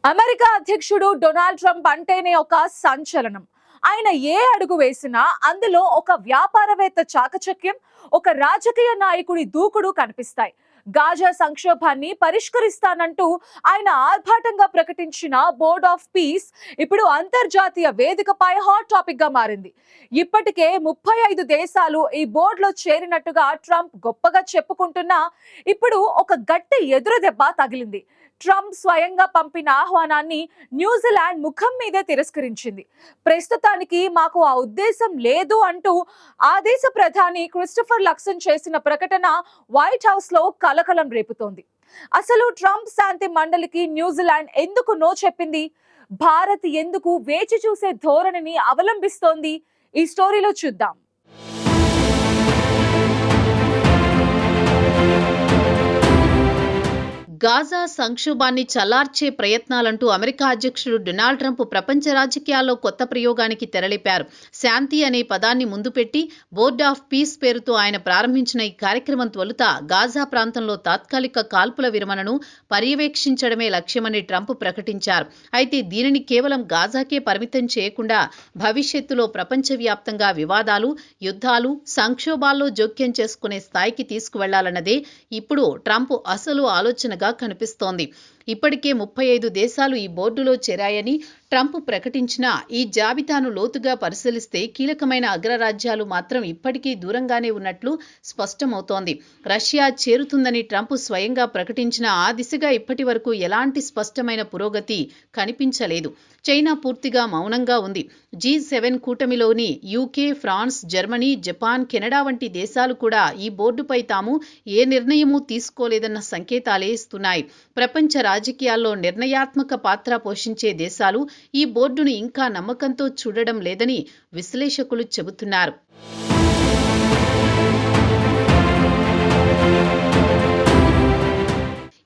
America అధ్యక్షుడు Donald Trump అంటేనే ఒక సంచలనం. ఆయన ఏ అడుగు వేసినా అందులో ఒక వ్యాపారవేత్త చాకచక్యం, ఒక రాజకీయ నాయకుడి దూకుడు కనిపిస్తాయి. గాజా సంక్షోభాన్ని పరిష్కరిస్తానంటూ ఆయన ఆర్భాటంగా ప్రకటించిన బోర్డ్ ఆఫ్ పీస్ ఇప్పుడు అంతర్జాతీయ వేదికపై హాట్ టాపిక్ గా మారింది. ఇప్పటికే 35 దేశాలు ఈ బోర్డులో చేరినట్టుగా ట్రంప్ గొప్పగా చెప్పుకుంటున్నా ఇప్పుడు ఒక గట్టి ఎదురు దెబ్బ తగిలింది. ట్రంప్ స్వయంగా పంపిన ఆహ్వానాన్ని న్యూజిలాండ్ ముఖం మీదే తిరస్కరించింది. ప్రస్తుతానికి మాకు ఆ ఉద్దేశం లేదు అంటూ ఆ దేశ ప్రధాని క్రిస్టోఫర్ లక్సన్ చేసిన ప్రకటన వైట్ హౌస్ లో కలకలం రేపుతోంది. అసలు ట్రంప్ శాంతి మండలికి న్యూజిలాండ్ ఎందుకు నో చెప్పింది? భారత్ ఎందుకు వేచి చూసే ధోరణిని అవలంబిస్తోంది? ఈ స్టోరీలో చూద్దాం. గాజా సంక్షోభాన్ని చల్లార్చే ప్రయత్నాలంటూ అమెరికా అధ్యక్షుడు డొనాల్డ్ ట్రంప్ ప్రపంచ రాజకీయాల్లో కొత్త ప్రయోగానికి తెరలేపారు. శాంతి అనే పదాన్ని ముందు పెట్టి బోర్డ్ ఆఫ్ పీస్ పేరుతో ఆయన ప్రారంభించిన ఈ కార్యక్రమం తొలుత గాజా ప్రాంతంలో తాత్కాలిక కాల్పుల విరమణను పర్యవేక్షించడమే లక్ష్యమని ట్రంప్ ప్రకటించారు. అయితే దీనిని కేవలం గాజాకే పరిమితం చేయకుండా భవిష్యత్తులో ప్రపంచవ్యాప్తంగా వివాదాలు, యుద్ధాలు, సంక్షోభాల్లో జోక్యం చేసుకునే స్థాయికి తీసుకువెళ్లాలన్నదే ఇప్పుడు ట్రంప్ అసలు ఆలోచనగా కనిపిస్తోంది. ఇప్పటికే 35 దేశాలు ఈ బోర్డులో చేరాయని ట్రంప్ ప్రకటించిన ఈ జాబితాను లోతుగా పరిశీలిస్తే కీలకమైన అగ్రరాజ్యాలు మాత్రం ఇప్పటికీ దూరంగానే ఉన్నట్లు స్పష్టమవుతోంది. రష్యా చేరుతుందని ట్రంప్ స్వయంగా ప్రకటించిన ఆ దిశగా ఇప్పటి వరకు ఎలాంటి స్పష్టమైన పురోగతి కనిపించలేదు. చైనా పూర్తిగా మౌనంగా ఉంది. G7 కూటమిలోని UK, France, Germany, Japan, Canada వంటి దేశాలు కూడా ఈ బోర్డుపై తాము ఏ నిర్ణయమూ తీసుకోలేదన్న సంకేతాలే ఇస్తున్నాయి. ప్రపంచ రాజకీయాల్లో నిర్ణయాత్మక పాత్ర పోషించే దేశాలు ఈ బోర్డును ఇంకా నమ్మకంతో చూడడం లేదని విశ్లేషకులు చెబుతున్నారు.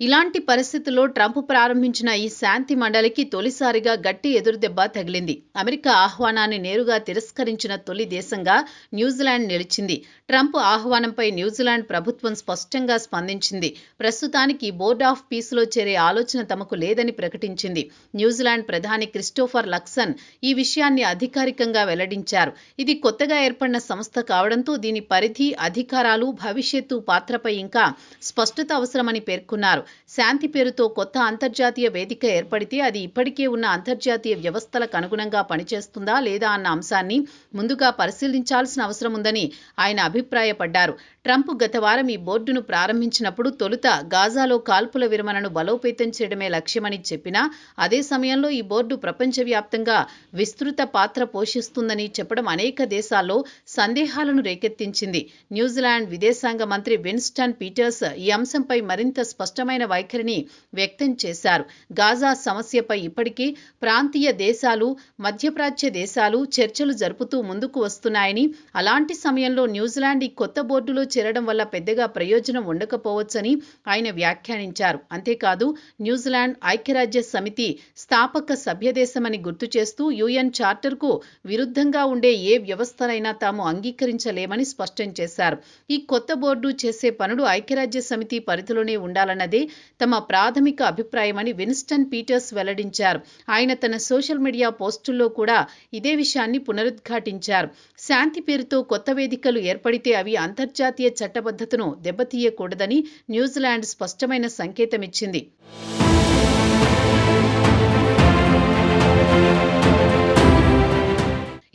ఇలాంటి పరిస్థితుల్లో ట్రంప్ ప్రారంభించిన ఈ శాంతి మండలికి తొలిసారిగా గట్టి ఎదురుదెబ్బ తగిలింది. అమెరికా ఆహ్వానాన్ని నేరుగా తిరస్కరించిన తొలి దేశంగా న్యూజిలాండ్ నిలిచింది. ట్రంప్ ఆహ్వానంపై న్యూజిలాండ్ ప్రభుత్వం స్పష్టంగా స్పందించింది. ప్రస్తుతానికి బోర్డ్ ఆఫ్ పీస్లో చేరే ఆలోచన తమకు లేదని ప్రకటించింది. న్యూజిలాండ్ ప్రధాని క్రిస్టోఫర్ లక్సన్ ఈ విషయాన్ని అధికారికంగా వెల్లడించారు. ఇది కొత్తగా ఏర్పడిన సంస్థ కావడంతో దీని పరిధి, అధికారాలు, భవిష్యత్తు పాత్రపై ఇంకా స్పష్టత అవసరమని పేర్కొన్నారు. శాంతి పేరుతో కొత్త అంతర్జాతీయ వేదిక ఏర్పడితే అది ఇప్పటికే ఉన్న అంతర్జాతీయ వ్యవస్థలకు అనుగుణంగా పనిచేస్తుందా లేదా అన్న అంశాన్ని ముందుగా పరిశీలించాల్సిన అవసరం ఉందని ఆయన అభిప్రాయపడ్డారు. ట్రంప్ గత వారం ఈ బోర్డును ప్రారంభించినప్పుడు తొలుత గాజాలో కాల్పుల విరమణను బలోపేతం చేయడమే లక్ష్యమని చెప్పినా అదే సమయంలో ఈ బోర్డు ప్రపంచవ్యాప్తంగా విస్తృత పాత్ర పోషిస్తుందని చెప్పడం అనేక దేశాల్లో సందేహాలను రేకెత్తించింది. న్యూజిలాండ్ విదేశాంగ మంత్రి విన్స్టన్ పీటర్స్ ఈ అంశంపై మరింత స్పష్టమైన వైఖరిని వ్యక్తం చేశారు. గాజా సమస్యపై ఇప్పటికీ ప్రాంతీయ దేశాలు, మధ్యప్రాచ్య దేశాలు చర్చలు జరుపుతూ ముందుకు వస్తున్నాయని, అలాంటి సమయంలో న్యూజిలాండ్ ఈ కొత్త బోర్డులో చేరడం వల్ల పెద్దగా ప్రయోజనం ఉండకపోవచ్చని ఆయన వ్యాఖ్యానించారు. అంతేకాదు న్యూజిలాండ్ ఐక్యరాజ్య సమితి స్థాపక సభ్యదేశమని గుర్తు చేస్తూ UN చార్టర్కు విరుద్ధంగా ఉండే ఏ వ్యవస్థనైనా తాము అంగీకరించలేమని స్పష్టం చేశారు. ఈ కొత్త బోర్డు చేసే పనులు ఐక్యరాజ్య సమితి పరిధిలోనే ఉండాలన్నదే తమ ప్రాథమిక అభిప్రాయమని విన్స్టన్ పీటర్స్ వెల్లడించారు. ఆయన తన సోషల్ మీడియా పోస్టుల్లో కూడా ఇదే విషయాన్ని పునరుద్ఘాటించారు. శాంతి పేరుతో కొత్త వేదికలు ఏర్పడితే అవి అంతర్జాతీయ చట్టబద్ధతను దెబ్బతీయకూడదని న్యూజిలాండ్ స్పష్టమైన సంకేతమిచ్చింది.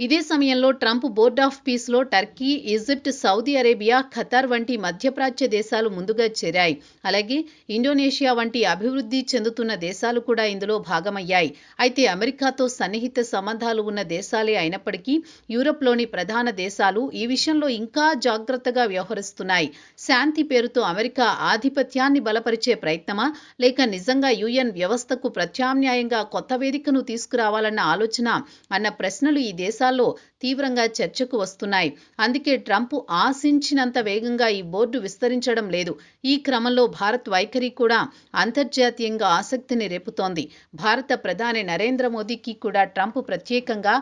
ఇదే సమయంలో ట్రంప్ బోర్డ్ ఆఫ్ పీస్లో Turkey, Egypt, Saudi Arabia, Qatar వంటి మధ్యప్రాచ్య దేశాలు ముందుగా చేరాయి. అలాగే ఇండోనేషియా వంటి అభివృద్ధి చెందుతున్న దేశాలు కూడా ఇందులో భాగమయ్యాయి. అయితే అమెరికాతో సన్నిహిత సంబంధాలు ఉన్న దేశాలే అయినప్పటికీ యూరప్లోని ప్రధాన దేశాలు ఈ విషయంలో ఇంకా జాగ్రత్తగా వ్యవహరిస్తున్నాయి. శాంతి పేరుతో అమెరికా ఆధిపత్యాన్ని బలపరిచే ప్రయత్నమా, లేక నిజంగా UN వ్యవస్థకు ప్రత్యామ్నాయంగా కొత్త వేదికను తీసుకురావాలన్న ఆలోచన అన్న ప్రశ్నలు ఈ దేశాల దేశాల్లో తీవ్రంగా చర్చకు వస్తున్నాయి. అందుకే ట్రంప్ ఆశించినంత వేగంగా ఈ బోర్డు విస్తరించడం లేదు. ఈ క్రమంలో భారత్ వైఖరి కూడా అంతర్జాతీయంగా ఆసక్తిని రేపుతోంది. భారత ప్రధాని నరేంద్ర మోదీకి కూడా ట్రంప్ ప్రత్యేకంగా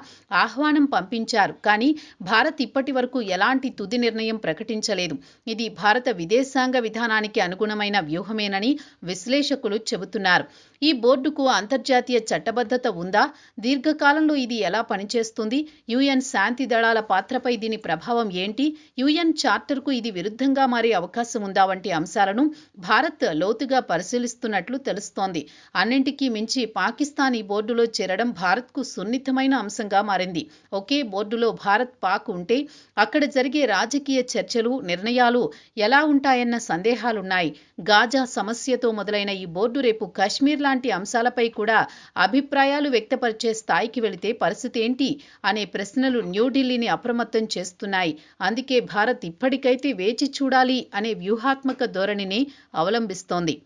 ఆహ్వానం పంపించారు. కానీ భారత్ ఇప్పటి వరకు ఎలాంటి తుది నిర్ణయం ప్రకటించలేదు. ఇది భారత విదేశాంగ విధానానికి అనుగుణమైన వ్యూహమేనని విశ్లేషకులు చెబుతున్నారు. ఈ బోర్డుకు అంతర్జాతీయ చట్టబద్ధత ఉందా? దీర్ఘకాలంలో ఇది ఎలా పనిచేస్తుంది? యుఎన్ శాంతి దళాల పాత్రపై దీని ప్రభావం ఏంటి? యుఎన్ చార్టర్కు ఇది విరుద్ధంగా మారే అవకాశం ఉందా? వంటి అంశాలను భారత్ లోతుగా పరిశీలిస్తున్నట్లు తెలుస్తోంది. అన్నింటికీ మించి పాకిస్తాన్ ఈ బోర్డులో చేరడం భారత్కు సున్నితమైన అంశంగా మారింది. ఒకే బోర్డులో భారత్, పాక్ ఉంటే అక్కడ జరిగే రాజకీయ చర్చలు, నిర్ణయాలు ఎలా ఉంటాయన్న సందేహాలున్నాయి. గాజా సమస్యతో మొదలైన ఈ బోర్డు రేపు కశ్మీర్ లాంటి అంశాలపై కూడా అభిప్రాయాలు వ్యక్తపరిచే స్థాయికి వెళితే పరిస్థితి ఏంటి అనే ప్రశ్నలు న్యూఢిల్లీని అప్రమత్తం చేస్తున్నాయి. అందుకే భారత్ ఇప్పటికైతే వేచి చూడాలి అనే వ్యూహాత్మక ధోరణిని అవలంబిస్తోంది.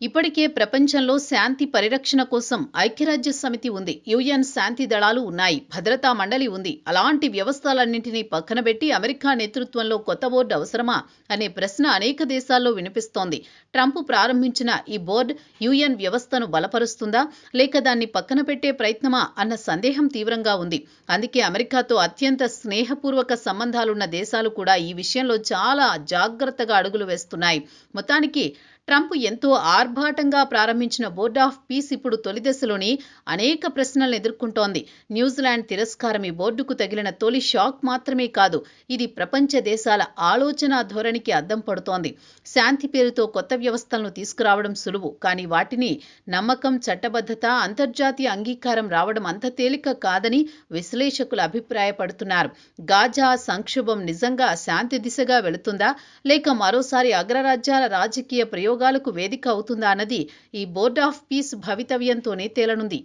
ఇప్పటికే ప్రపంచంలో శాంతి పరిరక్షణ కోసం ఐక్యరాజ్య సమితి ఉంది. యుఎన్ శాంతి దళాలు ఉన్నాయి. భద్రతా మండలి ఉంది. అలాంటి వ్యవస్థలన్నింటినీ పక్కనబెట్టి అమెరికా నేతృత్వంలో కొత్త బోర్డు అవసరమా అనే ప్రశ్న అనేక దేశాల్లో వినిపిస్తోంది. ట్రంప్ ప్రారంభించిన ఈ బోర్డు యుఎన్ వ్యవస్థను బలపరుస్తుందా లేక దాన్ని పక్కన పెట్టే ప్రయత్నమా అన్న సందేహం తీవ్రంగా ఉంది. అందుకే అమెరికాతో అత్యంత స్నేహపూర్వక సంబంధాలున్న దేశాలు కూడా ఈ విషయంలో చాలా జాగ్రత్తగా అడుగులు వేస్తున్నాయి. మొత్తానికి ట్రంప్ ఎంతో ఆర్భాటంగా ప్రారంభించిన బోర్డ్ ఆఫ్ పీస్ ఇప్పుడు తొలి దశలోని అనేక ప్రశ్నలను ఎదుర్కొంటోంది. న్యూజిలాండ్ తిరస్కారం ఈ బోర్డుకు తగిలిన తొలి షాక్ మాత్రమే కాదు, ఇది ప్రపంచ దేశాల ఆలోచన ధోరణికి అద్దం పడుతోంది. శాంతి పేరుతో కొత్త వ్యవస్థలను తీసుకురావడం సులువు, కానీ వాటిని నమ్మకం, చట్టబద్ధత, అంతర్జాతీయ అంగీకారం రావడం అంత తేలిక కాదని విశ్లేషకులు అభిప్రాయపడుతున్నారు. గాజా సంక్షోభం నిజంగా శాంతి దిశగా వెళుతుందా లేక మరోసారి అగ్రరాజ్యాల రాజకీయ ప్రయోగాలకు వేదిక అవుతుందా అన్నది ఈ బోర్డ్ ఆఫ్ పీస్ భవితవ్యంతోనే తేలనుంది.